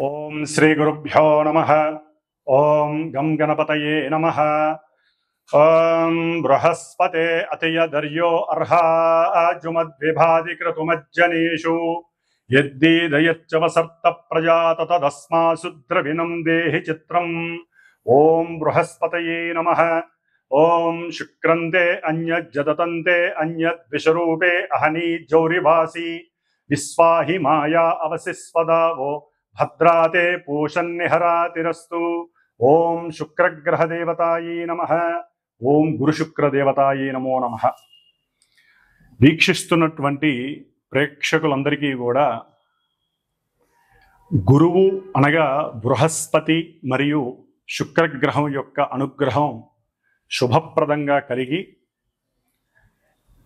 ఓం శ్రీ గురుభ్యో నమః. ఓం గం గణపతయే నమః. ఓం బృహస్పతే అతియదర్యో అర్హాజుమద్విభాది క్రతుమజ్జనేషు యద్దీదయచ్చవసర్త ప్రజాత తదస్మాసు ద్రవిణం దేహి చిత్రం. ఓం బృహస్పతయే నమః. ఓం శుక్రంతే అన్యజ్జదతంతే అన్యద్విషరూపే అహనీ జౌరివాసి విశ్వాహి మాయా అవసిస్వదావో భద్రాతే పూషన్నిహరాతిరస్తు. ఓం శుక్రగ్రహదేవతాయే నమః. ఓం గురుశుక్రదేవతాయే నమో నమః. వీక్షిస్తున్నటువంటి ప్రేక్షకులందరికీ కూడా గురువు అనగా బృహస్పతి మరియు శుక్రగ్రహం యొక్క అనుగ్రహం శుభప్రదంగా కలిగి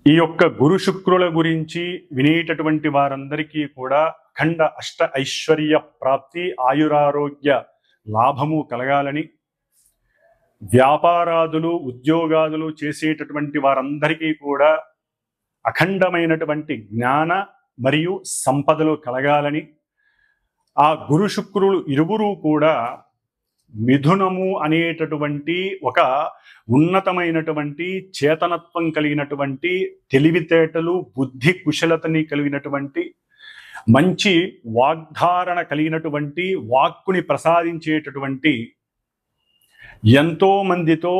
ఈ యొక్క గురు శుక్రుల గురించి వినేటటువంటి వారందరికీ కూడా అఖండ అష్ట ఐశ్వర్య ప్రాప్తి, ఆయురారోగ్య లాభము కలగాలని, వ్యాపారాదులు ఉద్యోగాదులు చేసేటటువంటి వారందరికీ కూడా అఖండమైనటువంటి జ్ఞాన మరియు సంపదలు కలగాలని, ఆ గురు శుక్రులు ఇరువురు కూడా మిథునము అనేటటువంటి ఒక ఉన్నతమైనటువంటి చేతనత్వం కలిగినటువంటి, తెలివితేటలు బుద్ధి కుశలతని కలిగినటువంటి, మంచి వాగ్ధారణ కలిగినటువంటి, వాక్కుని ప్రసాదించేటటువంటి, ఎంతో మందితో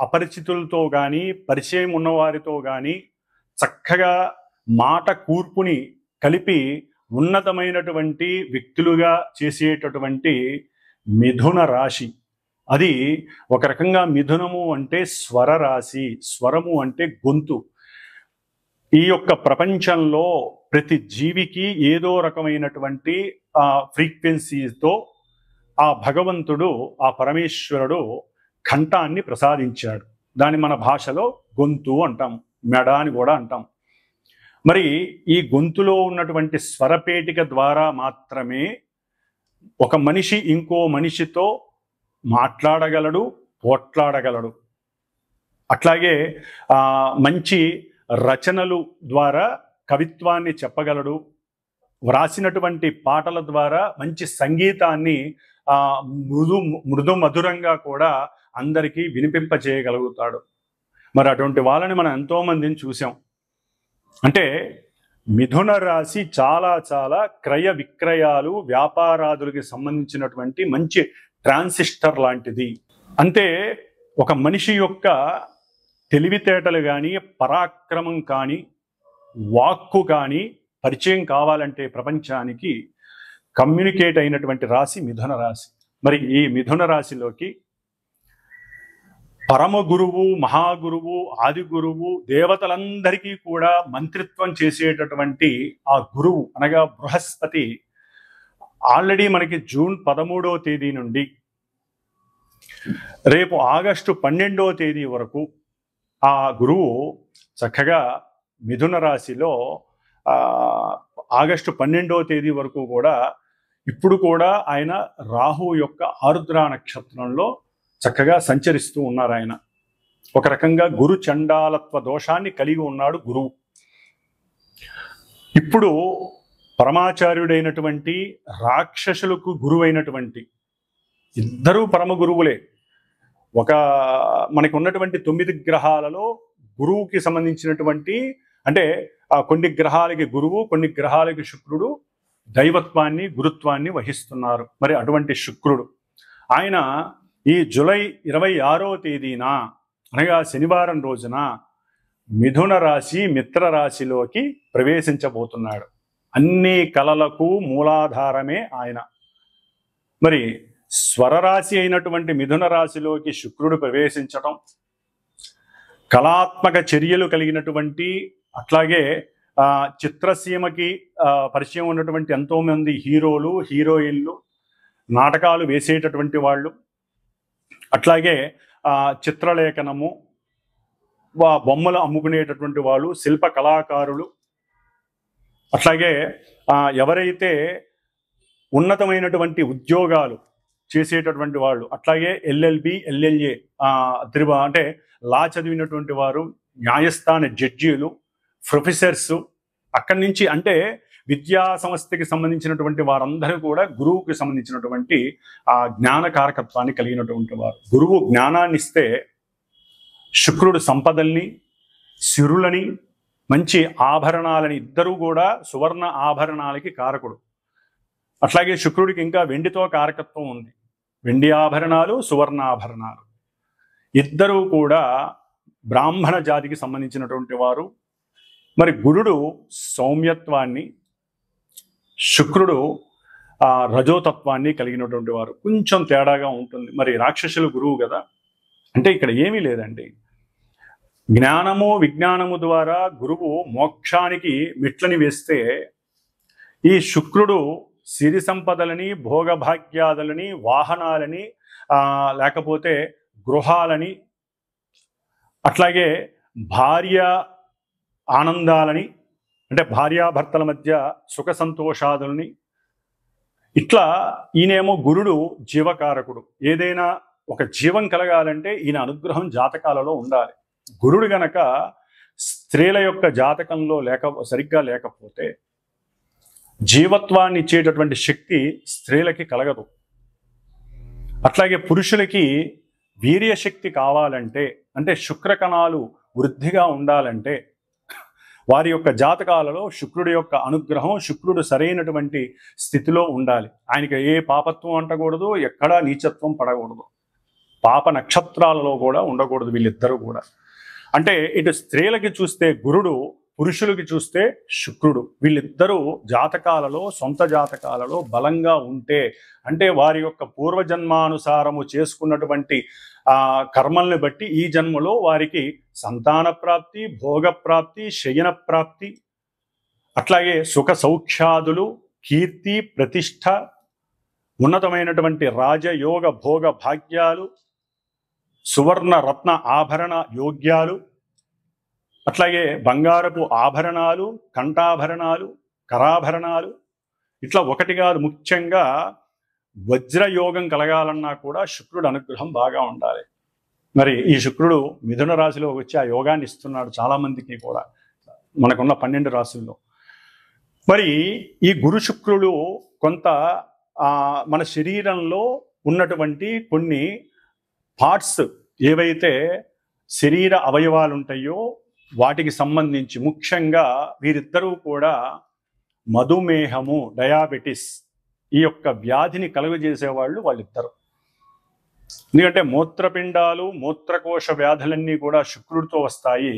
అపరిచితులతో కానీ పరిచయం ఉన్నవారితో కానీ చక్కగా మాట కూర్పుని కలిపి ఉన్నతమైనటువంటి వ్యక్తులుగా చేసేటటువంటి మిథున రాశి. అది ఒక రకంగా మిథునము అంటే స్వర రాశి, స్వరము అంటే గొంతు. ఈ యొక్క ప్రపంచంలో ప్రతి జీవికి ఏదో రకమైనటువంటి ఫ్రీక్వెన్సీతో ఆ భగవంతుడు, ఆ పరమేశ్వరుడు కంఠాన్ని ప్రసాదించాడు. దాన్ని మన భాషలో గొంతు అంటాం, మెడ అని కూడా అంటాం. మరి ఈ గొంతులో ఉన్నటువంటి స్వరపేటిక ద్వారా మాత్రమే ఒక మనిషి ఇంకో మనిషితో మాట్లాడగలడు, పోట్లాడగలడు. అట్లాగే మంచి రచనలు ద్వారా కవిత్వాన్ని చెప్పగలడు. వ్రాసినటువంటి పాటల ద్వారా మంచి సంగీతాన్ని మృదు మధురంగా కూడా అందరికీ వినిపింపజేయగలుగుతాడు. మరి అటువంటి వాళ్ళని మనం ఎంతోమందిని చూసాం. అంటే మిథున రాశి చాలా చాలా క్రయ విక్రయాలు, వ్యాపారాదులకి సంబంధించినటువంటి మంచి ట్రాన్సిస్టర్ లాంటిది. అంటే ఒక మనిషి యొక్క తెలివితేటలు కానీ, పరాక్రమం కానీ, వాక్కు కానీ పరిచయం కావాలంటే ప్రపంచానికి కమ్యూనికేట్ అయినటువంటి రాశి మిథున రాశి. మరి ఈ మిథున రాశిలోకి పరమ గురువు, మహాగురువు, ఆది గురువు, దేవతలందరికీ కూడా మంత్రిత్వం చేసేటటువంటి ఆ గురువు అనగా బృహస్పతి ఆల్రెడీ మనకి జూన్ 13వ తేదీ నుండి రేపు ఆగస్టు 12వ తేదీ వరకు ఆ గురువు చక్కగా మిథున రాశిలో ఆగస్టు 12వ తేదీ వరకు కూడా ఇప్పుడు కూడా ఆయన రాహు యొక్క ఆరుద్ర నక్షత్రంలో చక్కగా సంచరిస్తూ ఉన్నారు. ఆయన ఒక రకంగా గురు చండాలత్వ దోషాన్ని కలిగి ఉన్నాడు గురువు. ఇప్పుడు పరమాచార్యుడైనటువంటి, రాక్షసులకు గురువైనటువంటి ఇద్దరూ పరమ గురువులే. మనకి ఉన్నటువంటి 9 గ్రహాలలో గురువుకి సంబంధించినటువంటి, అంటే కొన్ని గ్రహాలకి గురువు, కొన్ని గ్రహాలకి శుక్రుడు దైవత్వాన్ని, గురుత్వాన్ని వహిస్తున్నారు. మరి అటువంటి శుక్రుడు ఆయన ఈ జూలై 26వ తేదీన అనగా శనివారం రోజున మిథున రాశి మిత్ర రాశిలోకి ప్రవేశించబోతున్నాడు. అన్ని కళలకు మూలాధారమే ఆయన. మరి స్వరరాశి అయినటువంటి మిథున రాశిలోకి శుక్రుడు ప్రవేశించటం, కళాత్మక చర్యలు కలిగినటువంటి, అట్లాగే చిత్రసీమకి పరిచయం ఉన్నటువంటి ఎంతోమంది హీరోలు, హీరోయిన్లు, నాటకాలు వేసేటటువంటి వాళ్ళు, అట్లాగే చిత్రలేఖనము, బొమ్మలు అమ్ముకునేటటువంటి వాళ్ళు, శిల్ప కళాకారులు, అట్లాగే ఎవరైతే ఉన్నతమైనటువంటి ఉద్యోగాలు చేసేటటువంటి వాళ్ళు, అట్లాగే ఎల్ఎల్బి, ఎల్ఎల్ఏ అంటే లా చదివినటువంటి వారు, న్యాయస్థాన జడ్జీలు, ప్రొఫెసర్స్, అక్కడి నుంచి అంటే విద్యా సంస్థకి సంబంధించినటువంటి వారందరూ కూడా గురువుకి సంబంధించినటువంటి ఆ జ్ఞాన కారకత్వాన్ని కలిగినటువంటి వారు. గురువు జ్ఞానాన్ని ఇస్తే శుక్రుడు సంపదల్ని, సిరులని, మంచి ఆభరణాలని, ఇద్దరూ కూడా సువర్ణ ఆభరణాలకి కారకుడు. అట్లాగే శుక్రుడికి ఇంకా వెండితో కారకత్వం ఉంది. వెండి ఆభరణాలు, సువర్ణ ఆభరణాలు, ఇద్దరూ కూడా బ్రాహ్మణ జాతికి సంబంధించినటువంటి వారు. మరి గురుడు సౌమ్యత్వాన్ని, శుక్రుడు రజోతత్వాన్ని కలిగినటువంటి వారు. కొంచెం తేడాగా ఉంటుంది. మరి రాక్షసులు గురువు కదా అంటే ఇక్కడ ఏమీ లేదండి. జ్ఞానము విజ్ఞానము ద్వారా గురువు మోక్షానికి మెట్లని వేస్తే, ఈ శుక్రుడు సిరి సంపదలని, భోగభాగ్యాదులని, వాహనాలని, లేకపోతే గృహాలని, అట్లాగే భార్య ఆనందాలని, అంటే భార్యాభర్తల మధ్య సుఖ సంతోషాదులని, ఇట్లా ఈయనేమో గురుడు జీవకారకుడు. ఏదైనా ఒక జీవం కలగాలంటే ఈయన అనుగ్రహం జాతకాలలో ఉండాలి. గురుడు గనక స్త్రీల యొక్క జాతకంలో సరిగ్గా లేకపోతే జీవత్వాన్ని ఇచ్చేటటువంటి శక్తి స్త్రీలకి కలగదు. అట్లాగే పురుషులకి వీర్యశక్తి కావాలంటే, అంటే శుక్రకణాలు వృద్ధిగా ఉండాలంటే వారి యొక్క జాతకాలలో శుక్రుడి యొక్క అనుగ్రహం, శుక్రుడు సరైనటువంటి స్థితిలో ఉండాలి. ఆయనకి ఏ పాపత్వం అంటకూడదు, ఎక్కడా నీచత్వం పడకూడదు, పాప నక్షత్రాలలో కూడా ఉండకూడదు వీళ్ళిద్దరూ కూడా. అంటే ఇటు స్త్రీలకి చూస్తే గురుడు, పురుషులకి చూస్తే శుక్రుడు. వీళ్ళిద్దరూ జాతకాలలో, సొంత జాతకాలలో బలంగా ఉంటే, అంటే వారి యొక్క పూర్వజన్మానుసారము చేసుకున్నటువంటి కర్మల్ని బట్టి ఈ జన్మలో వారికి సంతాన ప్రాప్తి, భోగప్రాప్తి, శయన ప్రాప్తి, అట్లాగే సుఖ సౌఖ్యాదులు, కీర్తి, ప్రతిష్ట, ఉన్నతమైనటువంటి రాజయోగ భోగ భాగ్యాలు, సువర్ణ రత్న ఆభరణ యోగ్యాలు, అట్లాగే బంగారపు ఆభరణాలు, కంఠాభరణాలు, కరాభరణాలు, ఇట్లా ఒకటి కాదు, ముఖ్యంగా వజ్రయోగం కలగాలన్నా కూడా శుక్రుడు అనుగ్రహం బాగా ఉండాలి. మరి ఈ శుక్రుడు మిథున రాశిలో వచ్చి ఆ యోగాన్ని ఇస్తున్నాడు చాలామందికి కూడా, మనకున్న 12 రాశుల్లో. మరి ఈ గురు శుక్రుడు కొంత మన శరీరంలో ఉన్నటువంటి కొన్ని పార్ట్స్ ఏవైతే శరీర అవయవాలు ఉంటాయో వాటికి సంబంధించి, ముఖ్యంగా వీరిద్దరూ కూడా మధుమేహము, డయాబెటిస్, ఈ యొక్క వ్యాధిని కలుగజేసేవాళ్ళు వాళ్ళిద్దరు. ఎందుకంటే మూత్రపిండాలు, మూత్రకోశ వ్యాధులన్నీ కూడా శుక్రుడితో వస్తాయి.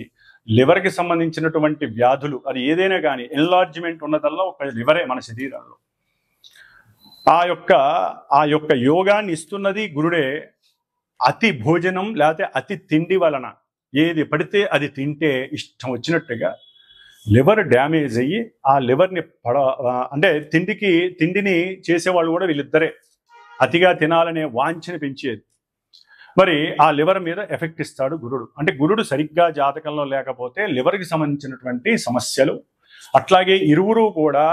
లివర్కి సంబంధించినటువంటి వ్యాధులు, అది ఏదైనా కానీ ఎన్లార్జ్మెంట్ ఉన్నదల్లా ఒక లివరే మన శరీరంలో. ఆ యొక్క యోగాన్ని ఇస్తున్నది గురుడే. అతి భోజనం లేకపోతే అతి తిండి వలన ఏది పడితే అది తింటే ఇష్టం వచ్చినట్టుగా లివర్ డ్యామేజ్ అయ్యి ఆ లివర్ని అంటే తిండిని చేసేవాళ్ళు కూడా వీళ్ళిద్దరే. అతిగా తినాలనే వాంఛని పెంచేది. మరి ఆ లివర్ మీద ఎఫెక్ట్ ఇస్తాడు గురుడు. అంటే గురుడు సరిగ్గా జాతకంలో లేకపోతే లివర్కి సంబంధించినటువంటి సమస్యలు, అట్లాగే ఇరువురు కూడా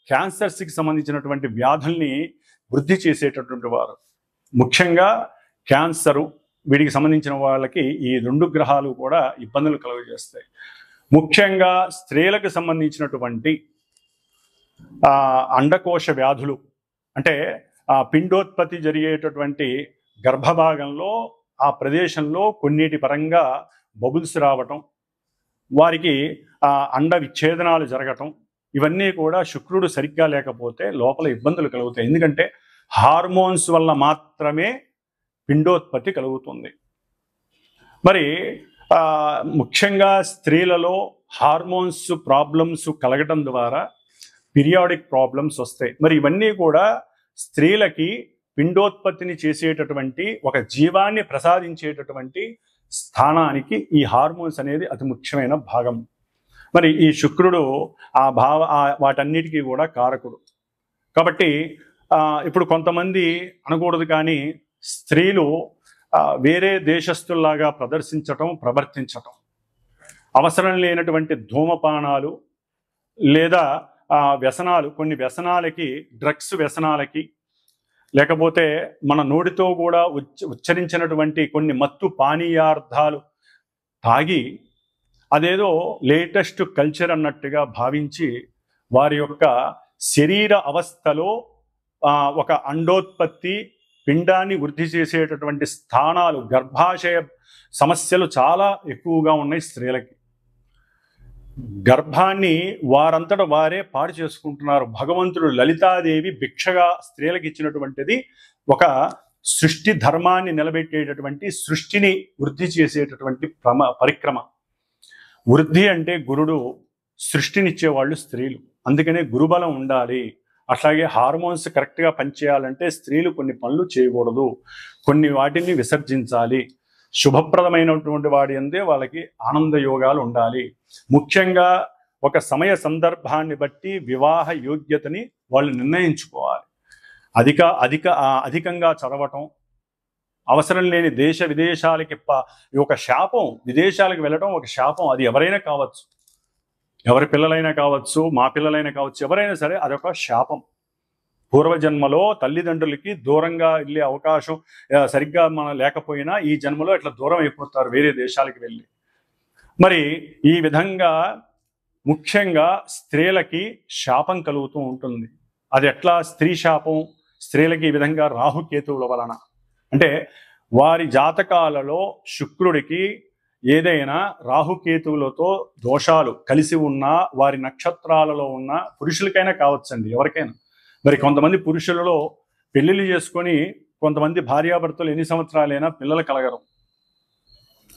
క్యాన్సర్స్కి సంబంధించినటువంటి వ్యాధుల్ని వృద్ధి చేసేటటువంటి వారు. ముఖ్యంగా క్యాన్సరు, వీటికి సంబంధించిన వాళ్ళకి ఈ 2 గ్రహాలు కూడా ఇబ్బందులు కలుగజేస్తాయి. ముఖ్యంగా స్త్రీలకు సంబంధించినటువంటి అండకోశ వ్యాధులు, అంటే పిండోత్పత్తి జరిగేటటువంటి గర్భభాగంలో ఆ ప్రదేశంలో కొన్నిటి పరంగా బబుల్స్ రావటం, వారికి అండ విచ్ఛేదనాలు జరగటం, ఇవన్నీ కూడా శుక్రుడు సరిగ్గా లేకపోతే లోపల ఇబ్బందులు కలుగుతాయి. ఎందుకంటే హార్మోన్స్ వల్ల మాత్రమే పిండోత్పత్తి కలుగుతుంది. మరి ముఖ్యంగా స్త్రీలలో హార్మోన్స్ ప్రాబ్లమ్స్ కలగటం ద్వారా పీరియాడిక్ ప్రాబ్లమ్స్ వస్తాయి. మరి ఇవన్నీ కూడా స్త్రీలకి పిండోత్పత్తిని చేసేటటువంటి, ఒక జీవాన్ని ప్రసాదించేటటువంటి స్థానానికి ఈ హార్మోన్స్ అనేది అతి ముఖ్యమైన భాగం. మరి ఈ శుక్రుడు వాటన్నిటికీ కూడా కారకుడు. కాబట్టి ఇప్పుడు కొంతమంది అనకూడదు కానీ స్త్రీలు వేరే దేశస్తుల్లాగా ప్రవర్తించటం, అవసరం లేనటువంటి ధూమపానాలు లేదా వ్యసనాలు, కొన్ని వ్యసనాలకి, డ్రగ్స్ వ్యసనాలకి, లేకపోతే మన నోటితో కూడా ఉచ్చరించినటువంటి కొన్ని మత్తు పానీయార్థాలు తాగి అదేదో లేటెస్ట్ కల్చర్ అన్నట్టుగా భావించి వారి యొక్క శరీర అవస్థలో ఒక అండోత్పత్తి పిండాన్ని వృద్ధి చేసేటటువంటి స్థానాలు, గర్భాశయ సమస్యలు చాలా ఎక్కువగా ఉన్నాయి స్త్రీలకి. గర్భాన్ని వారంతట వారే పాడు చేసుకుంటున్నారు. భగవంతుడు లలితాదేవి భిక్షగా స్త్రీలకు ఇచ్చినటువంటిది ఒక సృష్టి ధర్మాన్ని నిలబెట్టేటటువంటి, సృష్టిని వృద్ధి చేసేటటువంటి పరిక్రమ. వృద్ధి అంటే గురుడు, సృష్టినిచ్చేవాళ్ళు స్త్రీలు. అందుకనే గురుబలం ఉండాలి. అట్లాగే హార్మోన్స్ కరెక్ట్గా పనిచేయాలంటే స్త్రీలు కొన్ని పనులు చేయకూడదు, కొన్ని వాటిని విసర్జించాలి. శుభప్రదమైనటువంటి వాడి అందే వాళ్ళకి ఆనంద యోగాలు ఉండాలి. ముఖ్యంగా ఒక సమయ సందర్భాన్ని బట్టి వివాహ యోగ్యతని వాళ్ళు నిర్ణయించుకోవాలి. అధికంగా చదవటం, అవసరం లేని దేశ విదేశాలకి ఒక శాపం. విదేశాలకు వెళ్ళటం ఒక శాపం. అది ఎవరైనా కావచ్చు, ఎవరి పిల్లలైనా కావచ్చు, మా పిల్లలైనా కావచ్చు, ఎవరైనా సరే అదొక శాపం. పూర్వజన్మలో తల్లిదండ్రులకి దూరంగా వెళ్ళే అవకాశం సరిగ్గా మనం లేకపోయినా ఈ జన్మలో ఇట్లా దూరం అయిపోతారు వేరే దేశాలకు వెళ్ళి. మరి ఈ విధంగా ముఖ్యంగా స్త్రీలకి శాపం కలుగుతూ ఉంటుంది. అది ఎట్లా స్త్రీ శాపం? స్త్రీలకి ఈ విధంగా రాహుకేతువుల వలన. అంటే వారి జాతకాలలో శుక్రుడికి ఏదైనా రాహుకేతువులతో దోషాలు కలిసి ఉన్నా, వారి నక్షత్రాలలో ఉన్న పురుషులకైనా కావచ్చండి, ఎవరికైనా. మరి కొంతమంది పురుషులలో పెళ్లిళ్ళు చేసుకొని కొంతమంది భార్యాభర్తలు ఎన్ని సంవత్సరాలైనా పిల్లలు కలగరు.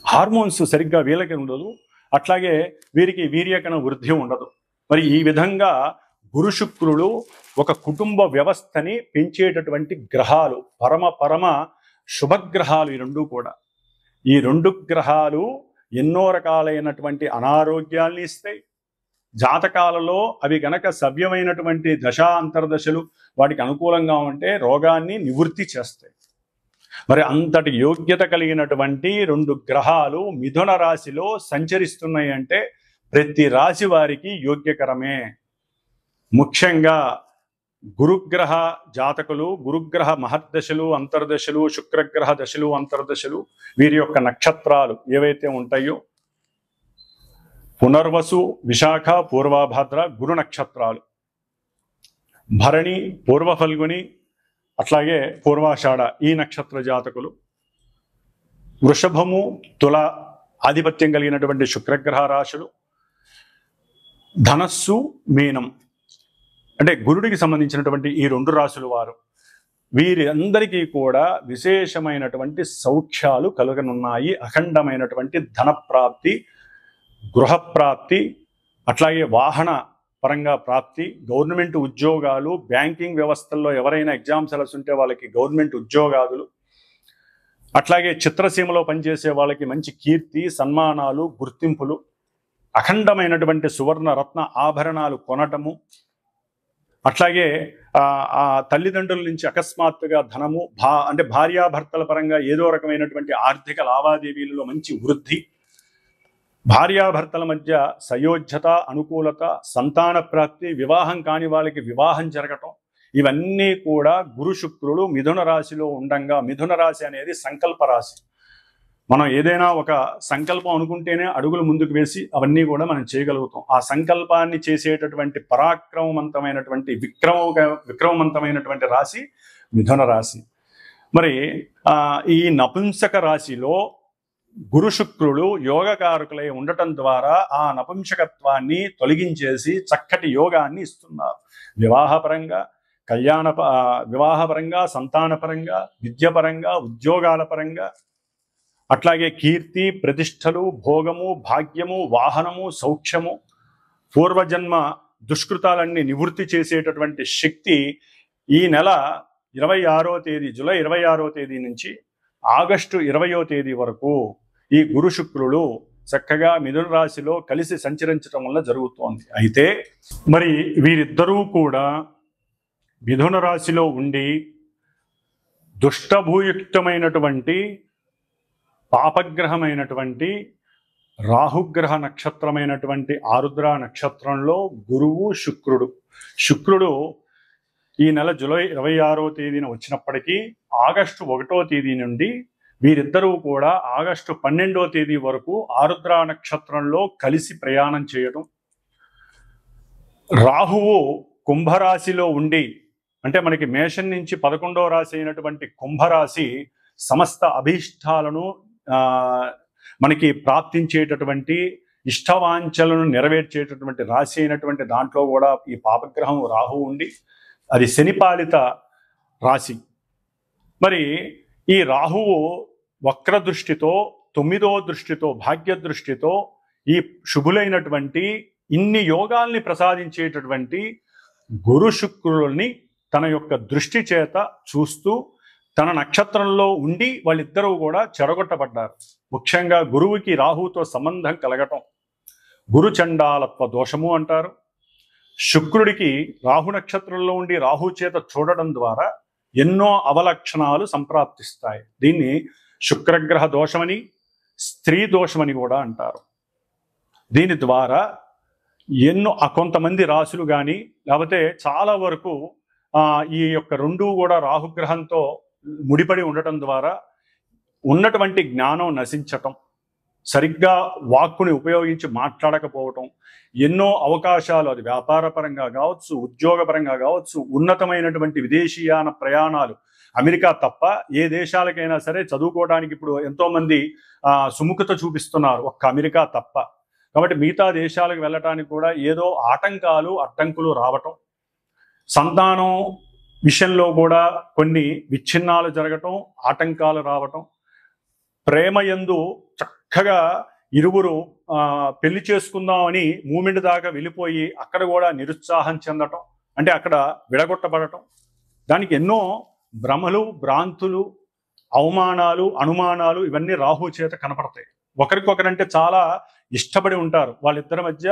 హార్మోన్స్ సరిగ్గా వీళ్ళకి ఉండదు, అట్లాగే వీరికి వీర్యకణ వృద్ధి ఉండదు. మరి ఈ విధంగా గురు శుక్రుడు ఒక కుటుంబ వ్యవస్థని పెంచేటటువంటి గ్రహాలు, పరమ శుభగ్రహాలు ఈ రెండు కూడా. ఈ రెండు గ్రహాలు ఎన్నో రకాలైనటువంటి అనారోగ్యాల్ని ఇస్తాయి. జాతకాలలో అవి గనక సవ్యమైనటువంటి దశా అంతర్దశలు వాటికి అనుకూలంగా ఉంటే రోగాన్ని నివృత్తి చేస్తాయి. మరి అంతటి యోగ్యత కలిగినటువంటి రెండు గ్రహాలు మిథున రాశిలో సంచరిస్తున్నాయి అంటే ప్రతి రాశి వారికి యోగ్యకరమే. ముఖ్యంగా గురుగ్రహ జాతకులు, గురుగ్రహ మహర్దశలు, అంతర్దశలు, శుక్రగ్రహ దశలు, అంతర్దశలు, వీరి యొక్క నక్షత్రాలు ఏవైతే ఉంటాయో పునర్వసు, విశాఖ, పూర్వభాద్ర గురు నక్షత్రాలు, భరణి, పూర్వ ఫల్గుని, అట్లాగే పూర్వాషాఢ ఈ నక్షత్ర జాతకులు, వృషభము, తుల ఆధిపత్యం కలిగినటువంటి శుక్రగ్రహ రాశులు, ధనస్సు, మీనం అంటే గురుడికి సంబంధించినటువంటి ఈ రెండు రాశులు వారు, వీరి అందరికీ కూడా విశేషమైనటువంటి సౌఖ్యాలు కలుగనున్నాయి. అఖండమైనటువంటి ధనప్రాప్తి, గృహప్రాప్తి, అట్లాగే వాహన పరంగా ప్రాప్తి, గవర్నమెంట్ ఉద్యోగాలు, బ్యాంకింగ్ వ్యవస్థల్లో ఎవరైనా ఎగ్జామ్స్ ఉంటే వాళ్ళకి గవర్నమెంట్ ఉద్యోగాలు, అట్లాగే చిత్రసీమలో పనిచేసే వాళ్ళకి మంచి కీర్తి, సన్మానాలు, గుర్తింపులు, అఖండమైనటువంటి సువర్ణ రత్న ఆభరణాలు కొనటము, అట్లాగే ఆ తల్లిదండ్రుల నుంచి అకస్మాత్తుగా ధనము, అంటే భార్యాభర్తల పరంగా ఏదో రకమైనటువంటి ఆర్థిక లావాదేవీలలో మంచి వృద్ధి, భార్యాభర్తల మధ్య సయోధ్యత, అనుకూలత, సంతాన ప్రాప్తి, వివాహం కాని వాళ్ళకి వివాహం జరగటం, ఇవన్నీ కూడా గురు శుక్రుడు మిథున రాశిలో ఉండంగా. మిథున రాశి అనేది సంకల్ప రాశి. మనం ఏదైనా ఒక సంకల్పం అనుకుంటేనే అడుగులు ముందుకు వేసి అవన్నీ కూడా మనం చేయగలుగుతాం. ఆ సంకల్పాన్ని చేసేటటువంటి పరాక్రమవంతమైనటువంటి విక్రమవంతమైనటువంటి రాశి మిథున రాశి. మరి ఈ నపుంసక రాశిలో గురు శుక్రుడు యోగకారకులై ఉండటం ద్వారా ఆ నపుంసకత్వాన్ని తొలగించేసి చక్కటి యోగాన్ని ఇస్తున్నారు. వివాహపరంగా, వివాహపరంగా, సంతానపరంగా, విద్యపరంగా, ఉద్యోగాల పరంగా, అట్లాగే కీర్తి, ప్రతిష్టలు, భోగము, భాగ్యము, వాహనము, సౌఖ్యము, పూర్వజన్మ దుష్కృతాలన్నీ నివృత్తి చేసేటటువంటి శక్తి ఈ నెల 26వ తేదీ, జూలై 26వ తేదీ నుంచి ఆగస్టు 20వ తేదీ వరకు ఈ గురు శుక్రులు చక్కగా మిథున రాశిలో కలిసి సంచరించడం వల్ల జరుగుతోంది. అయితే మరి వీరిద్దరూ కూడా మిథున రాశిలో ఉండి దుష్టభూయుక్తమైనటువంటి పాపగ్రహమైనటువంటి రాహుగ్రహ నక్షత్రమైనటువంటి ఆరుద్ర నక్షత్రంలో గురువు శుక్రుడు ఈ నెల జూలై 26వ తేదీన వచ్చినప్పటికీ ఆగస్టు 1వ తేదీ నుండి వీరిద్దరూ కూడా ఆగస్టు 12వ తేదీ వరకు ఆరుద్ర నక్షత్రంలో కలిసి ప్రయాణం చేయడం, రాహువు కుంభరాశిలో ఉండి, అంటే మనకి మేషం నుంచి 11వ రాశి అయినటువంటి కుంభరాశి సమస్త అభీష్టాలను మనకి ప్రాప్తించేటటువంటి ఇష్టవాంఛలను నెరవేర్చేటటువంటి రాశి అయినటువంటి దాంట్లో కూడా ఈ పాపగ్రహం రాహువు ఉండి, అది శనిపాలిత రాశి. మరి ఈ రాహువు వక్ర దృష్టితో, 9వ దృష్టితో, భాగ్య దృష్టితో ఈ శుభులైనటువంటి ఇన్ని యోగాల్ని ప్రసాదించేటటువంటి గురు శుక్రుల్ని తన యొక్క దృష్టి చేత చూస్తూ తన నక్షత్రంలో ఉండి వాళ్ళిద్దరూ కూడా చెడగొట్టబడ్డారు. ముఖ్యంగా గురువుకి రాహువుతో సంబంధం కలగటం గురు చండాలత్వ దోషము అంటారు. శుక్రుడికి రాహు నక్షత్రంలో ఉండి రాహు చేత చూడడం ద్వారా ఎన్నో అవలక్షణాలు సంప్రాప్తిస్తాయి. దీన్ని శుక్రగ్రహ దోషమని, స్త్రీ దోషమని కూడా అంటారు. దీని ద్వారా ఎన్నో కొంతమంది రాశులు కానీ లేకపోతే చాలా వరకు ఈ యొక్క రెండూ కూడా రాహుగ్రహంతో ముడిపడి ఉండటం ద్వారా ఉన్నటువంటి జ్ఞానం నశించటం, సరిగ్గా వాక్కుని ఉపయోగించి మాట్లాడకపోవటం, ఎన్నో అవకాశాలు, అది వ్యాపారపరంగా కావచ్చు, ఉద్యోగపరంగా కావచ్చు, ఉన్నతమైనటువంటి విదేశీయాన ప్రయాణాలు, అమెరికా తప్ప ఏ దేశాలకైనా సరే చదువుకోవడానికి ఇప్పుడు ఎంతోమంది సుముఖత చూపిస్తున్నారు, ఒక్క అమెరికా తప్ప. కాబట్టి మిగతా దేశాలకు వెళ్ళటానికి కూడా ఏదో ఆటంకాలు, అడ్డంకులు రావటం, సంతానం విషయంలో కూడా కొన్ని విచ్ఛిన్నాలు జరగటం, ఆటంకాలు రావటం, ప్రేమయందు చక్కగా ఇరువురు పెళ్లి చేసుకుందామని మూమెంట్ దాకా వెళ్ళిపోయి అక్కడ కూడా నిరుత్సాహం చెందటం, అంటే అక్కడ విడగొట్టబడటం, దానికి ఎన్నో భ్రమలు, భ్రాంతులు, అవమానాలు, అనుమానాలు ఇవన్నీ రాహు చేత కనపడతాయి. ఒకరికొకరంటే చాలా ఇష్టపడి ఉంటారు, వాళ్ళిద్దరి మధ్య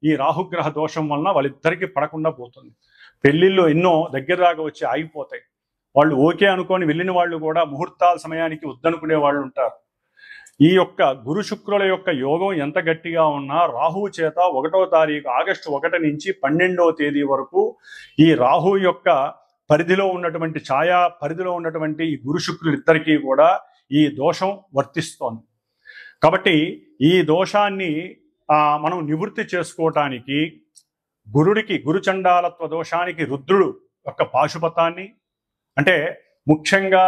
ఈ రాహుగ్రహ దోషం వలన వాళ్ళిద్దరికీ పడకుండా పోతుంది. పెళ్లిళ్ళు ఎన్నో దగ్గర దాకా వచ్చి ఆగిపోతాయి. వాళ్ళు ఓకే అనుకొని వెళ్ళిన వాళ్ళు కూడా ముహూర్తాల సమయానికి వద్దనుకునే వాళ్ళు ఉంటారు. ఈ యొక్క గురు శుక్రుల యొక్క యోగం ఎంత గట్టిగా ఉన్నా రాహువు చేత 1వ తారీఖు ఆగస్టు 1 నుంచి 12వ తేదీ వరకు ఈ రాహు యొక్క పరిధిలో ఉన్నటువంటి ఛాయా పరిధిలో ఉన్నటువంటి ఈ గురు శుక్రులు ఇద్దరికీ కూడా ఈ దోషం వర్తిస్తోంది. కాబట్టి ఈ దోషాన్ని మనం నివృత్తి చేసుకోవటానికి గురుడికి, గురుచండాలత్వ దోషానికి రుద్రుడు యొక్క పాశుపతాన్ని, అంటే ముఖ్యంగా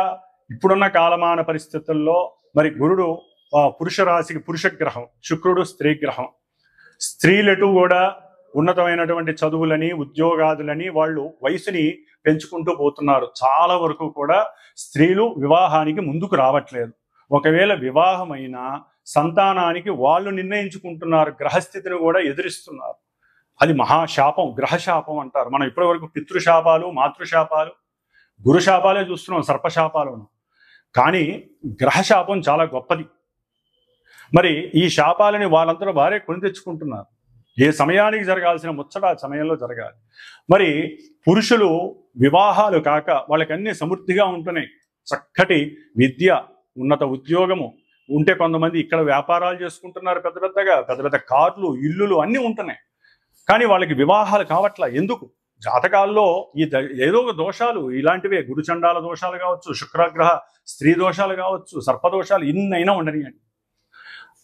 ఇప్పుడున్న కాలమాన పరిస్థితుల్లో మరి గురుడు పురుష రాశికి పురుష గ్రహం, శుక్రుడు స్త్రీ గ్రహం. స్త్రీలటు కూడా ఉన్నతమైనటువంటి చదువులని, ఉద్యోగాదులని వాళ్ళు వయసుని పెంచుకుంటూ పోతున్నారు. చాలా వరకు కూడా స్త్రీలు వివాహానికి ముందుకు రావట్లేదు. ఒకవేళ వివాహమైనా సంతానానికి వాళ్ళు నిర్ణయించుకుంటున్నారు, గ్రహస్థితిని కూడా ఎదిరిస్తున్నారు. అది మహాశాపం, గ్రహశాపం అంటారు. మనం ఇప్పటి వరకు పితృశాపాలు, మాతృశాపాలు, గురుశాపాలే చూస్తున్నాం, సర్పశాపాలను. కానీ గ్రహశాపం చాలా గొప్పది. మరి ఈ శాపాలని వాళ్ళంతా వారే కొని తెచ్చుకుంటున్నారు. ఏ సమయానికి జరగాల్సిన ముచ్చట ఆ సమయంలో జరగాలి. మరి పురుషులు వివాహాలు కాక వాళ్ళకన్నీ సమృద్ధిగా ఉంటున్నాయి. చక్కటి విద్య, ఉన్నత ఉద్యోగము ఉంటే, కొంతమంది ఇక్కడ వ్యాపారాలు చేసుకుంటున్నారు, పెద్ద పెద్ద కార్లు, ఇల్లులు అన్నీ ఉంటున్నాయి. కానీ వాళ్ళకి వివాహాలు కావట్లా. ఎందుకు? జాతకాల్లో ఈ ఏదో ఒక దోషాలు ఇలాంటివే, గురుచండాల దోషాలు కావచ్చు, శుక్రగ్రహ స్త్రీ దోషాలు కావచ్చు, సర్పదోషాలు ఇన్నైనా ఉండనియండి.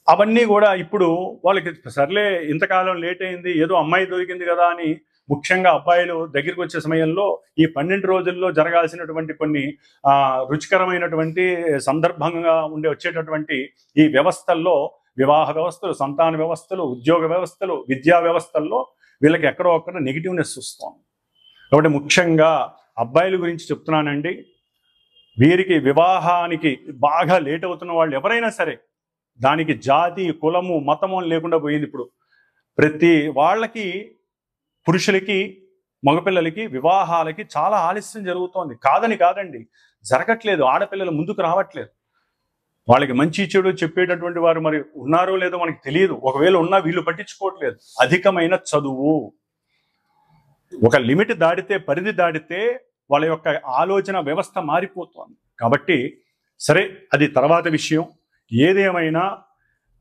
అవన్నీ కూడా ఇప్పుడు వాళ్ళకి సర్లే ఇంతకాలం లేట్ అయింది, ఏదో అమ్మాయి దొరికింది కదా అని, ముఖ్యంగా అబ్బాయిలు దగ్గరికి వచ్చే సమయంలో ఈ 12 రోజుల్లో జరగాల్సినటువంటి కొన్ని రుచికరమైనటువంటి సందర్భంగా వచ్చేటటువంటి ఈ వ్యవస్థల్లో, వివాహ వ్యవస్థలు, సంతాన వ్యవస్థలు, ఉద్యోగ వ్యవస్థలు, విద్యా వ్యవస్థల్లో వీళ్ళకి ఎక్కడో ఒక్కడ నెగిటివ్నెస్ వస్తుంది. కాబట్టి ముఖ్యంగా అబ్బాయిల గురించి చెప్తున్నానండి. వీరికి వివాహానికి బాగా లేట్ అవుతున్న వాళ్ళు ఎవరైనా సరే, దానికి జాతి, కులము, మతము లేకుండా పోయింది. ఇప్పుడు ప్రతి వాళ్ళకి, పురుషులకి, మగపిల్లలకి వివాహాలకి చాలా ఆలస్యం జరుగుతోంది. కాదండి, జరగట్లేదు. ఆడపిల్లలు ముందుకు రావట్లేదు. వాళ్ళకి మంచి చెడు చెప్పేటటువంటి వారు మరి ఉన్నారో లేదో మనకి తెలియదు. ఒకవేళ ఉన్నా వీళ్ళు పట్టించుకోవట్లేదు. అధికమైన చదువు, ఒక లిమిట్ దాటితే, పరిధి దాటితే వాళ్ళ యొక్క ఆలోచన వ్యవస్థ మారిపోతుంది. కాబట్టి సరే, అది తర్వాత విషయం. ఏదేమైనా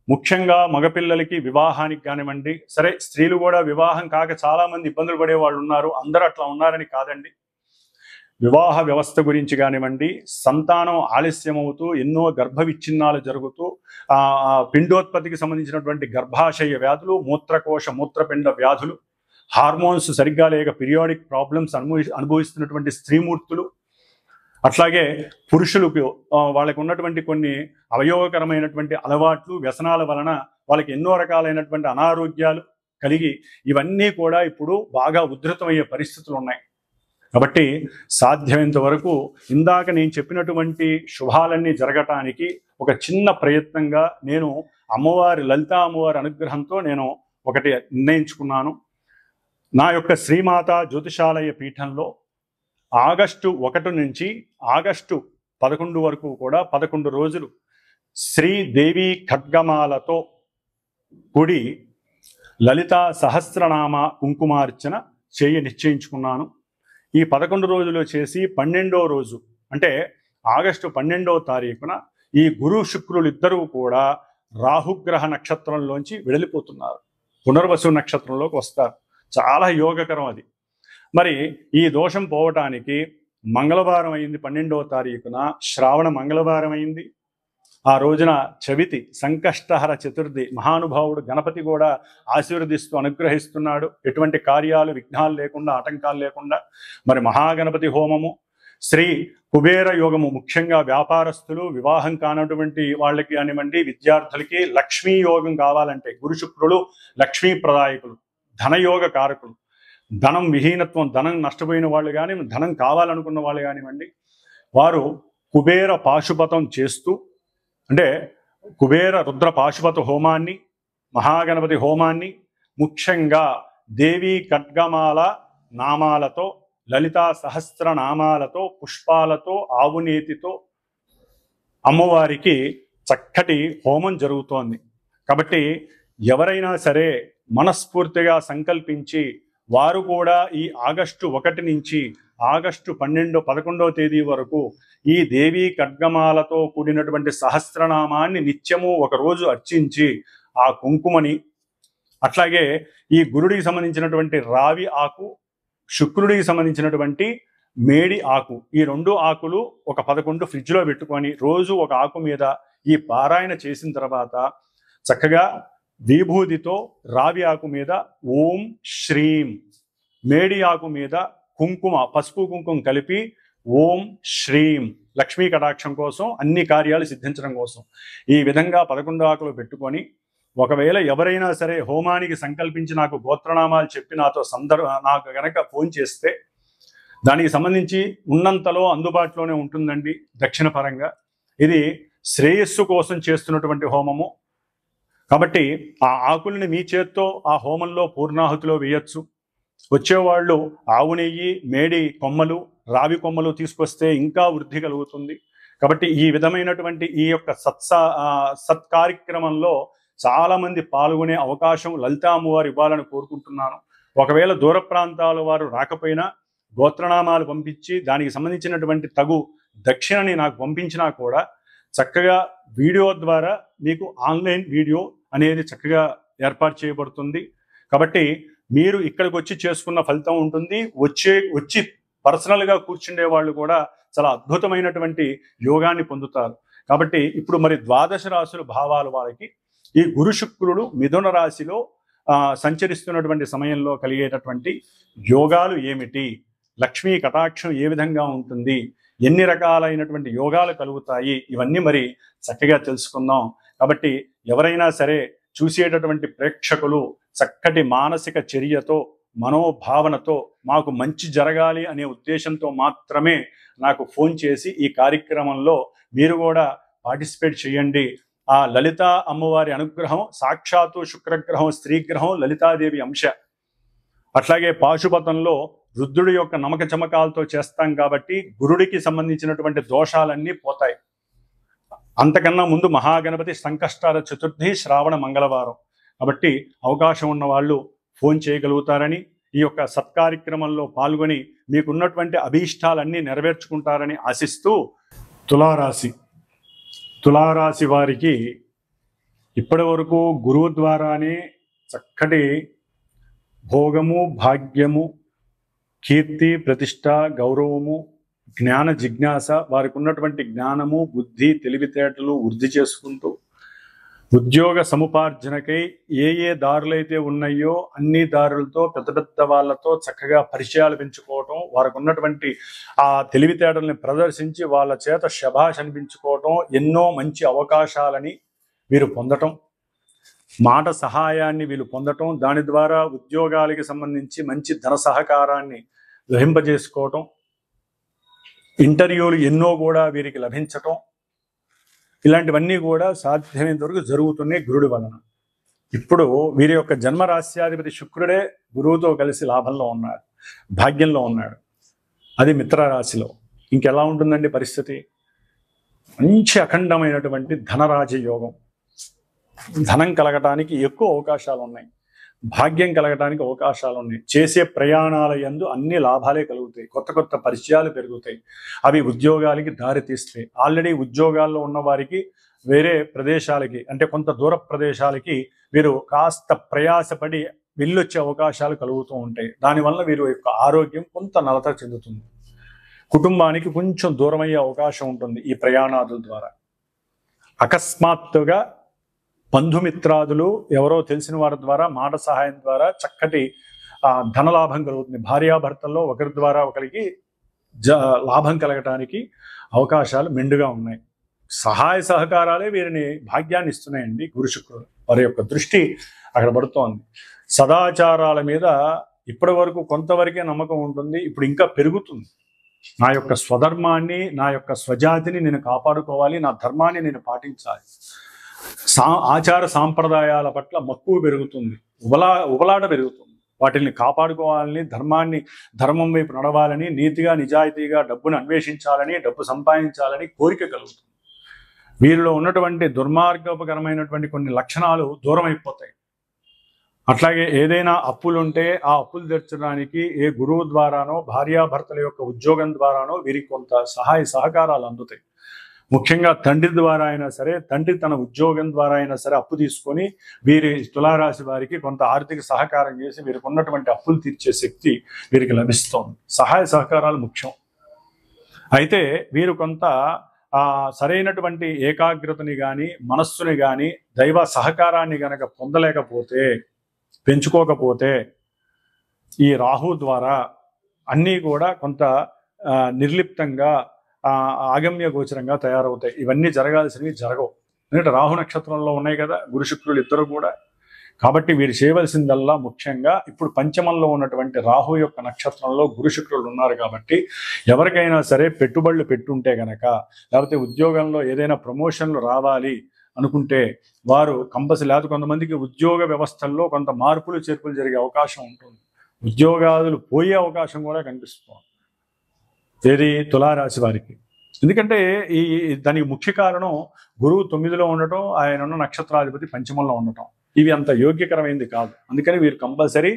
ముఖ్యంగా మగపిల్లలకి వివాహానికి కానివ్వండి, సరే స్త్రీలు కూడా వివాహం కాక చాలామంది ఇబ్బందులు పడే వాళ్ళు ఉన్నారు. అందరూ అట్లా ఉన్నారని కాదండి. వివాహ వ్యవస్థ గురించి కానివ్వండి, సంతానం ఆలస్యం అవుతూ ఎన్నో గర్భ విచ్ఛిన్నాలు జరుగుతూ పిండోత్పత్తికి సంబంధించినటువంటి గర్భాశయ వ్యాధులు, మూత్రకోశ మూత్రపిండ వ్యాధులు, హార్మోన్స్ సరిగ్గా లేక పీరియాడిక్ ప్రాబ్లమ్స్ అనుభవిస్తున్నటువంటి స్త్రీమూర్తులు, అట్లాగే పురుషులకు వాళ్ళకు ఉన్నటువంటి కొన్ని అవయోగకరమైనటువంటి అలవాట్లు, వ్యసనాల వలన వాళ్ళకి ఎన్నో రకాలైనటువంటి అనారోగ్యాలు కలిగి ఇవన్నీ కూడా ఇప్పుడు బాగా ఉధృతమయ్యే పరిస్థితులు ఉన్నాయి. కాబట్టి సాధ్యమైనంత వరకు ఇందాక నేను చెప్పినటువంటి శుభాలన్నీ జరగటానికి ఒక చిన్న ప్రయత్నంగా నేను లలితా అమ్మవారి అనుగ్రహంతో నేను ఒకటి నిర్ణయించుకున్నాను. నా యొక్క శ్రీమాత జ్యోతిషాలయ పీఠంలో ఆగస్టు 1 నుంచి ఆగస్టు 11 వరకు కూడా 11 రోజులు శ్రీదేవి ఖడ్గమాలతో కూడి లలితా సహస్రనామ కుంకుమార్చన నిశ్చయించుకున్నాను. ఈ 11 రోజులు చేసి 12వ రోజు అంటే ఆగస్టు 12వ తారీఖున ఈ గురు శుక్రులు ఇద్దరూ కూడా రాహుగ్రహ నక్షత్రంలోంచి వెళ్ళిపోతున్నారు, పునర్వసు నక్షత్రంలోకి వస్తారు. చాలా యోగకరం అది. మరి ఈ దోషం పోవటానికి మంగళవారం అయింది, 12వ తారీఖున శ్రావణ మంగళవారం అయింది. ఆ రోజున చవితి సంకష్టహర చతుర్థి, మహానుభావుడు గణపతి కూడా ఆశీర్వదిస్తూ అనుగ్రహిస్తున్నాడు, ఎటువంటి కార్యాలు విఘ్నాలు లేకుండా ఆటంకాలు లేకుండా. మరి మహాగణపతి హోమము, శ్రీ కుబేర యోగము, ముఖ్యంగా వ్యాపారస్తులు, వివాహం కానటువంటి వాళ్ళకి కానివ్వండి, విద్యార్థులకి లక్ష్మీ యోగం కావాలంటే గురు శుక్రులు లక్ష్మీ ప్రదాయకులు, ధనయోగ కారకులు. ధనం విహీనత్వం, ధనం నష్టపోయిన వాళ్ళు కానీ, ధనం కావాలనుకున్న వాళ్ళు కానివ్వండి, వారు కుబేర పాశుపతం చేస్తూ, అంటే కుబేర రుద్ర పాశుపత హోమాన్ని, మహాగణపతి హోమాన్ని ముఖ్యంగా దేవీ ఖడ్గమాల నామాలతో, లలితా సహస్ర నామాలతో, పుష్పాలతో, ఆవునేతితో అమ్మవారికి చక్కటి హోమం జరుగుతోంది. కాబట్టి ఎవరైనా సరే మనస్ఫూర్తిగా సంకల్పించి వారు కూడా ఈ ఆగస్టు 1 నుంచి ఆగస్టు 11వ తేదీ వరకు ఈ దేవీ ఖడ్గమాలతో కూడినటువంటి సహస్రనామాన్ని నిత్యము ఒకరోజు అర్చించి ఆ కుంకుమని, అట్లాగే ఈ గురుడికి సంబంధించినటువంటి రావి ఆకు, శుక్రుడికి సంబంధించినటువంటి మేడి ఆకు, ఈ 2 ఆకులు ఒక 11 ఫ్రిడ్జ్లో పెట్టుకొని రోజు ఒక ఆకు మీద ఈ పారాయణ చేసిన తర్వాత చక్కగా విభూతితో రావి ఆకు మీద ఓం శ్రీం, మేడి ఆకు మీద కుంకుమ, పసుపు కుంకుమ కలిపి ఓం శ్రీం, లక్ష్మీ కటాక్షం కోసం, అన్ని కార్యాలు సిద్ధించడం కోసం ఈ విధంగా 11 ఆకులు పెట్టుకొని, ఒకవేళ ఎవరైనా సరే హోమానికి సంకల్పించి నాకు గోత్రనామాలు చెప్పి నాకు గనక ఫోన్ చేస్తే దానికి సంబంధించి ఉన్నంతలో అందుబాటులోనే ఉంటుందండి. దక్షిణ పరంగా ఇది శ్రేయస్సు కోసం చేస్తున్నటువంటి హోమము కాబట్టి ఆ ఆకుల్ని మీ చేత్తో ఆ హోమంలో పూర్ణాహుతిలో వేయచ్చు. వచ్చేవాళ్ళు ఆవు నెయ్యి, మేడి కొమ్మలు, రావి కొమ్మలు తీసుకొస్తే ఇంకా వృద్ధి కలుగుతుంది. కాబట్టి ఈ విధమైనటువంటి ఈ యొక్క సత్కార్యక్రమంలో చాలామంది పాల్గొనే అవకాశం లలితా అమ్మవారు ఇవ్వాలని కోరుకుంటున్నాను. ఒకవేళ దూర ప్రాంతాల వారు రాకపోయినా గోత్రనామాలు పంపించి దానికి సంబంధించినటువంటి తగు దక్షిణని నాకు పంపించినా కూడా చక్కగా వీడియో ద్వారా మీకు ఆన్లైన్ వీడియో అనేది చక్కగా ఏర్పాటు చేయబడుతుంది. కాబట్టి మీరు ఇక్కడికి వచ్చి చేసుకున్న ఫలితం ఉంటుంది. వచ్చి పర్సనల్గా కూర్చుండే వాళ్ళు కూడా చాలా అద్భుతమైనటువంటి యోగాన్ని పొందుతారు. కాబట్టి ఇప్పుడు మరి 12 రాశుల భావాలు వారికి ఈ గురు శుక్రుడు మిథున రాశిలో సంచరిస్తున్నటువంటి సమయంలో కలిగేటటువంటి యోగాలు ఏమిటి, లక్ష్మీ కటాక్షం ఏ విధంగా ఉంటుంది, ఎన్ని రకాలైనటువంటి యోగాలు కలుగుతాయి, ఇవన్నీ మరి చక్కగా తెలుసుకుందాం. కాబట్టి ఎవరైనా సరే చూసేటటువంటి ప్రేక్షకులు చక్కటి మానసిక చర్యతో, మనోభావనతో మాకు మంచి జరగాలి అనే ఉద్దేశంతో మాత్రమే నాకు ఫోన్ చేసి ఈ కార్యక్రమంలో మీరు కూడా పార్టిసిపేట్ చేయండి. ఆ లలితా అమ్మవారి అనుగ్రహం, సాక్షాత్తు శుక్రగ్రహం, స్త్రీగ్రహం, లలితాదేవి అంశ. అట్లాగే పాశుపతంలో రుద్రుడి యొక్క నమక చమకాలతో చేస్తాం కాబట్టి గురుడికి సంబంధించినటువంటి దోషాలన్నీ పోతాయి. అంతకన్నా ముందు మహాగణపతి సంకష్టాల చతుర్థి, శ్రావణ మంగళవారం. కాబట్టి అవకాశం ఉన్న వాళ్ళు ఫోన్ చేయగలుగుతారని, ఈ యొక్క సత్కార్యక్రమంలో పాల్గొని మీకున్నటువంటి అభీష్టాలన్నీ నెరవేర్చుకుంటారని ఆశిస్తూ, తులారాశి వారికి ఇప్పటి వరకు గురువు ద్వారానే చక్కటి భోగము, భాగ్యము, కీర్తి, ప్రతిష్ట, గౌరవము, జ్ఞాన జిజ్ఞాస, వారికి ఉన్నటువంటి జ్ఞానము, బుద్ధి, తెలివితేటలు వృద్ధి చేసుకుంటూ ఉద్యోగ సముపార్జనకై ఏ దారులైతే ఉన్నాయో అన్ని దారులతో పెద్ద పెద్ద వాళ్ళతో చక్కగా పరిచయాలు పెంచుకోవటం, వారికి ఉన్నటువంటి ఆ తెలివితేటల్ని ప్రదర్శించి వాళ్ళ చేత శభాష్ అనిపించుకోవటం, ఎన్నో మంచి అవకాశాలని వీరు పొందటం, మాట సహాయాన్ని వీళ్ళు పొందటం, దాని ద్వారా ఉద్యోగాలకి సంబంధించి మంచి ధన సహకారాన్ని లభింపజేసుకోవటం, ఇంటర్వ్యూలు ఎన్నో కూడా వీరికి లభించటం, ఇలాంటివన్నీ కూడా సాధ్యమైనంత వరకు జరుగుతున్నాయి గురుడి వలన. ఇప్పుడు వీరి యొక్క జన్మరాశ్యాధిపతి శుక్రుడే గురువుతో కలిసి లాభంలో ఉన్నాడు, భాగ్యంలో ఉన్నాడు, అది మిత్రరాశిలో. ఇంకెలా ఉంటుందండి పరిస్థితి? మంచి అఖండమైనటువంటి ధనరాజయోగం, ధనం కలగటానికి ఎక్కువ అవకాశాలు ఉన్నాయి, భాగ్యం కలగటానికి అవకాశాలు ఉన్నాయి, చేసే ప్రయాణాల యందు అన్ని లాభాలే కలుగుతాయి, కొత్త కొత్త పరిచయాలు పెరుగుతాయి, అవి ఉద్యోగాలకి దారి తీస్తాయి. ఆల్రెడీ ఉద్యోగాల్లో ఉన్న వారికి వేరే ప్రదేశాలకి, అంటే కొంత దూర ప్రదేశాలకి వీరు కాస్త ప్రయాసపడి వెళ్ళొచ్చే అవకాశాలు కలుగుతూ ఉంటాయి. దానివల్ల వీరి యొక్క ఆరోగ్యం కొంత నలత చెందుతుంది, కుటుంబానికి కొంచెం దూరమయ్యే అవకాశం ఉంటుంది ఈ ప్రయాణాదుల ద్వారా. అకస్మాత్తుగా బంధుమిత్రాదులు ఎవరో తెలిసిన వారి ద్వారా మాట సహాయం ద్వారా చక్కటి ధనలాభం కలుగుతుంది. భార్యాభర్తల్లో ఒకరి ద్వారా ఒకరికి లాభం కలగటానికి అవకాశాలు మెండుగా ఉన్నాయి. సహాయ సహకారాలే వీరిని భాగ్యాన్ని ఇస్తున్నాయండి. గురు శుక్రుడు వారి యొక్క దృష్టి అక్కడ పడుతోంది. సదాచారాల మీద ఇప్పటి వరకు కొంతవరకే నమ్మకం ఉంటుంది, ఇప్పుడు ఇంకా పెరుగుతుంది. నా యొక్క స్వధర్మాన్ని, నా యొక్క స్వజాతిని నేను కాపాడుకోవాలి, నా ధర్మాన్ని నేను పాటించాలి, ఆచార సాంప్రదాయాల పట్ల మక్కువ పెరుగుతుంది, ఉబలాట పెరుగుతుంది. వాటిని కాపాడుకోవాలని, ధర్మం వైపు నడవాలని, నీతిగా నిజాయితీగా డబ్బును అన్వేషించాలని, డబ్బు సంపాదించాలని కోరిక కలుగుతుంది. వీరిలో ఉన్నటువంటి దుర్మార్గపకరమైనటువంటి కొన్ని లక్షణాలు దూరం అయిపోతాయి. అట్లాగే ఏదైనా అప్పులుంటే ఆ అప్పులు తీర్చడానికి ఏ గురువు ద్వారానో, భార్యాభర్తల యొక్క ఉద్యోగం ద్వారానో వీరికి కొంత సహాయ సహకారాలు అందుతాయి. ముఖ్యంగా తండ్రి ద్వారా అయినా సరే, తండ్రి తన ఉద్యోగం ద్వారా అయినా సరే అప్పు తీసుకొని వీరి తులారాశి వారికి కొంత ఆర్థిక సహకారం చేసి వీరికి ఉన్నటువంటి అప్పులు తీర్చే శక్తి వీరికి లభిస్తోంది. సహాయ సహకారాలు ముఖ్యం. అయితే వీరు కొంత సరైనటువంటి ఏకాగ్రతని కానీ, మనస్సుని కానీ, దైవ సహకారాన్ని గనక పొందలేకపోతే, పెంచుకోకపోతే ఈ రాహు ద్వారా అన్నీ కూడా కొంత నిర్లిప్తంగా, ఆగమ్య గోచరంగా తయారవుతాయి. ఇవన్నీ జరగాల్సినవి జరగవు. ఎందుకంటే రాహు నక్షత్రంలో ఉన్నాయి కదా గురు శుక్రులు ఇద్దరు కూడా. కాబట్టి వీరు చేయవలసిందల్లా ముఖ్యంగా ఇప్పుడు పంచమంలో ఉన్నటువంటి రాహు యొక్క నక్షత్రంలో గురు శుక్రులు ఉన్నారు కాబట్టి ఎవరికైనా సరే పెట్టుబడులు పెట్టుంటే గనక, లేకపోతే ఉద్యోగంలో ఏదైనా ప్రమోషన్లు రావాలి అనుకుంటే వారు కంపల్సరీ, లేకపోతే కొంతమందికి ఉద్యోగ వ్యవస్థల్లో కొంత మార్పులు చేర్పులు జరిగే అవకాశం ఉంటుంది, ఉద్యోగాలు పోయే అవకాశం కూడా కనిపిస్తుంది ఏది తులారాశి వారికి. ఎందుకంటే దానికి ముఖ్య కారణం గురువు 9లో ఉండటం, ఆయన ఉన్న నక్షత్రాధిపతి పంచమంలో ఉండటం. ఇవి అంత యోగ్యకరమైనది కాదు. అందుకని వీరు కంపల్సరీ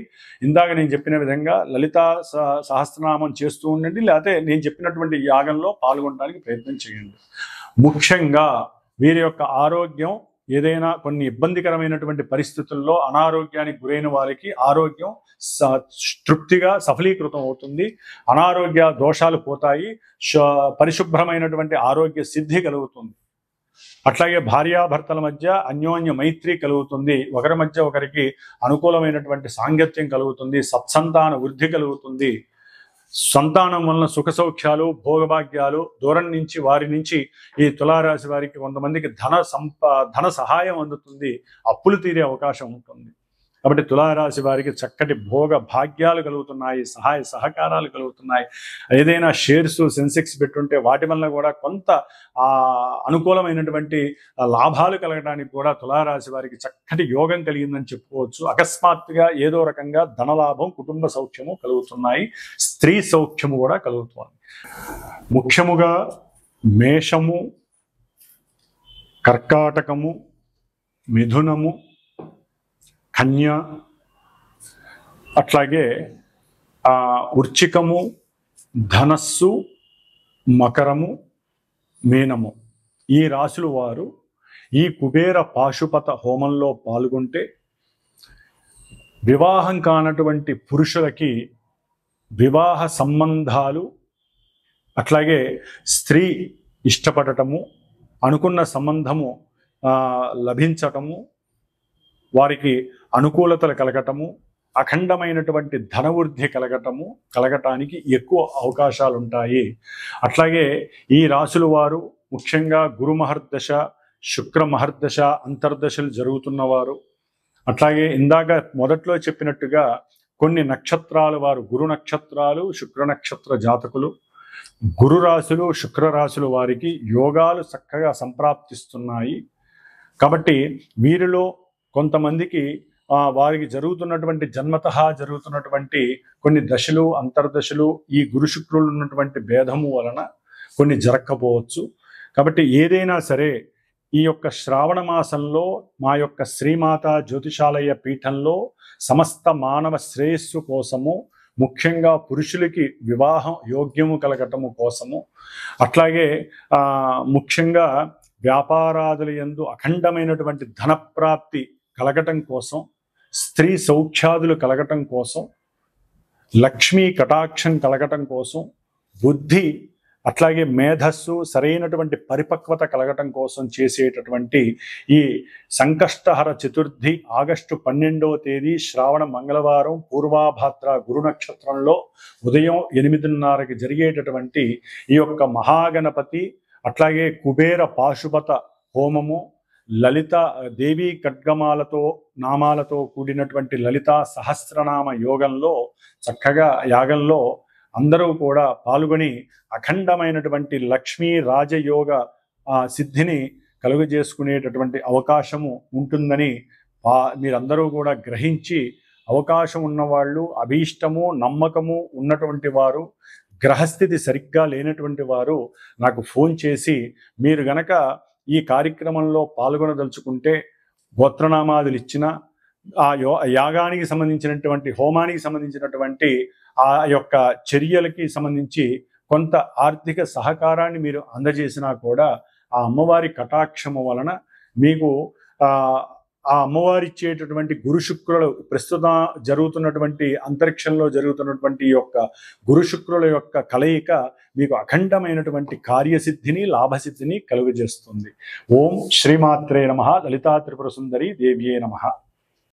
ఇందాక నేను చెప్పిన విధంగా లలితా సహస్రనామం చేస్తూ ఉండండి, లేకపోతే నేను చెప్పినటువంటి యాగంలో పాల్గొనడానికి ప్రయత్నం చేయండి. ముఖ్యంగా వీరి యొక్క ఆరోగ్యం ఏదైనా కొన్ని ఇబ్బందికరమైనటువంటి పరిస్థితుల్లో అనారోగ్యానికి గురైన వారికి ఆరోగ్యం తృప్తిగా సఫలీకృతం అవుతుంది, అనారోగ్య దోషాలు పోతాయి, పరిశుభ్రమైనటువంటి ఆరోగ్య సిద్ధి కలుగుతుంది. అట్లాగే భార్యాభర్తల మధ్య అన్యోన్య మైత్రి కలుగుతుంది, ఒకరి మధ్య ఒకరికి అనుకూలమైనటువంటి సాంగత్యం కలుగుతుంది, సత్సంతాన వృద్ధి కలుగుతుంది, సంతానం వలన సుఖ సౌఖ్యాలు, భోగభాగ్యాలు, దూరం నుంచి వారి నుంచి ఈ తులారాశి వారికి కొంతమందికి ధన సహాయం అందుతుంది, అప్పులు తీరే అవకాశం ఉంటుంది. కాబట్టి తులారాశి వారికి చక్కటి భోగ భాగ్యాలు కలుగుతున్నాయి, సహాయ సహకారాలు కలుగుతున్నాయి. ఏదైనా షేర్స్, సెన్సెక్స్ పెట్టుంటే వాటి వల్ల కూడా కొంత అనుకూలమైనటువంటి లాభాలు కలగడానికి కూడా తులారాశి వారికి చక్కటి యోగం కలిగిందని చెప్పుకోవచ్చు. అకస్మాత్తుగా ఏదో రకంగా ధనలాభం, కుటుంబ సౌఖ్యము కలుగుతున్నాయి, స్త్రీ సౌఖ్యము కూడా కలుగుతుంది. ముఖ్యముగా మేషము, కర్కాటకము, మిథునము, కన్య, అట్లాగే వృశ్చికము, ధనస్సు, మకరము, మీనము, ఈ రాశుల వారు ఈ కుబేర పాశుపత హోమంలో పాల్గొంటే వివాహం కానటువంటి పురుషులకి వివాహ సంబంధాలు, అట్లాగే స్త్రీ ఇష్టపడటము, అనుకున్న సంబంధము లభించటము, వారికి అనుకూలతలు కలగటము, అఖండమైనటువంటి ధనవృద్ధి కలగటానికి ఎక్కువ అవకాశాలు ఉంటాయి. అట్లాగే ఈ రాశుల వారు ముఖ్యంగా గురు మహర్దశ, శుక్ర మహర్దశ అంతర్దశలు జరుగుతున్నవారు, అట్లాగే ఇందాక మొదట్లో చెప్పినట్టుగా కొన్ని నక్షత్రాల వారు, గురు నక్షత్రాలు, శుక్ర నక్షత్ర జాతకులు, గురు రాశులు, శుక్ర రాశుల వారికి యోగాలు చక్కగా సంప్రాప్తిస్తున్నాయి. కాబట్టి వీరిలో కొంతమందికి వారికి జరుగుతున్నటువంటి జన్మతః జరుగుతున్నటువంటి కొన్ని దశలు, అంతర్దశలు ఈ గురు శుక్రులు ఉన్నటువంటి భేదము వలన కొన్ని జరగకపోవచ్చు. కాబట్టి ఏదైనా సరే ఈ యొక్క శ్రావణ మాసంలో మా యొక్క శ్రీమాత జ్యోతిషాలయ పీఠంలో సమస్త మానవ శ్రేయస్సు కోసము, ముఖ్యంగా పురుషులకి వివాహం యోగ్యము కలగటము కోసము, అట్లాగే ముఖ్యంగా వ్యాపారాదుల యందు అఖండమైనటువంటి ధనప్రాప్తి కలగటం కోసం, స్త్రీ సౌఖ్యాదులు కలగటం కోసం, లక్ష్మీ కటాక్షం కలగటం కోసం, బుద్ధి అట్లాగే మేధస్సు సరైనటువంటి పరిపక్వత కలగటం కోసం చేసేటటువంటి ఈ సంకష్టహర చతుర్థి ఆగస్టు 12వ తేదీ శ్రావణ మంగళవారం పూర్వాభాద్ర గురు నక్షత్రంలో ఉదయం 8:30కి జరిగేటటువంటి ఈ యొక్క మహాగణపతి అట్లాగే కుబేర పాశుపత హోమము, లలిత దేవీ ఖడ్గమాలతో నామాలతో కూడినటువంటి లలితా సహస్రనామ యోగంలో చక్కగా యాగంలో అందరూ కూడా పాల్గొని అఖండమైనటువంటి లక్ష్మీ రాజయోగ సిద్ధిని కలుగజేసుకునేటటువంటి అవకాశము ఉంటుందని మీరందరూ కూడా గ్రహించి, అవకాశం ఉన్నవాళ్ళు, అభీష్టము నమ్మకము ఉన్నటువంటి వారు, గ్రహస్థితి సరిగ్గా లేనటువంటి వారు నాకు ఫోన్ చేసి మీరు గనక ఈ కార్యక్రమంలో పాల్గొనదలుచుకుంటే గోత్రనామాదులు ఇచ్చిన ఆ యాగానికి సంబంధించినటువంటి హోమానికి సంబంధించినటువంటి ఆ యొక్క చర్యలకి సంబంధించి కొంత ఆర్థిక సహకారాన్ని మీరు అందజేసినా కూడా ఆ అమ్మవారి కటాక్షము వలన మీకు ఆ అమ్మవారి ఇచ్చేటటువంటి గురు శుక్రులు ప్రస్తుతం జరుగుతున్నటువంటి అంతరిక్షంలో జరుగుతున్నటువంటి యొక్క గురు శుక్రుల యొక్క కలయిక మీకు అఖండమైనటువంటి కార్యసిద్ధిని లాభసిద్ధిని కలుగజేస్తుంది. ఓం శ్రీమాత్రే నమః. లలితా త్రిపుర సుందరి దేవ్యే నమః.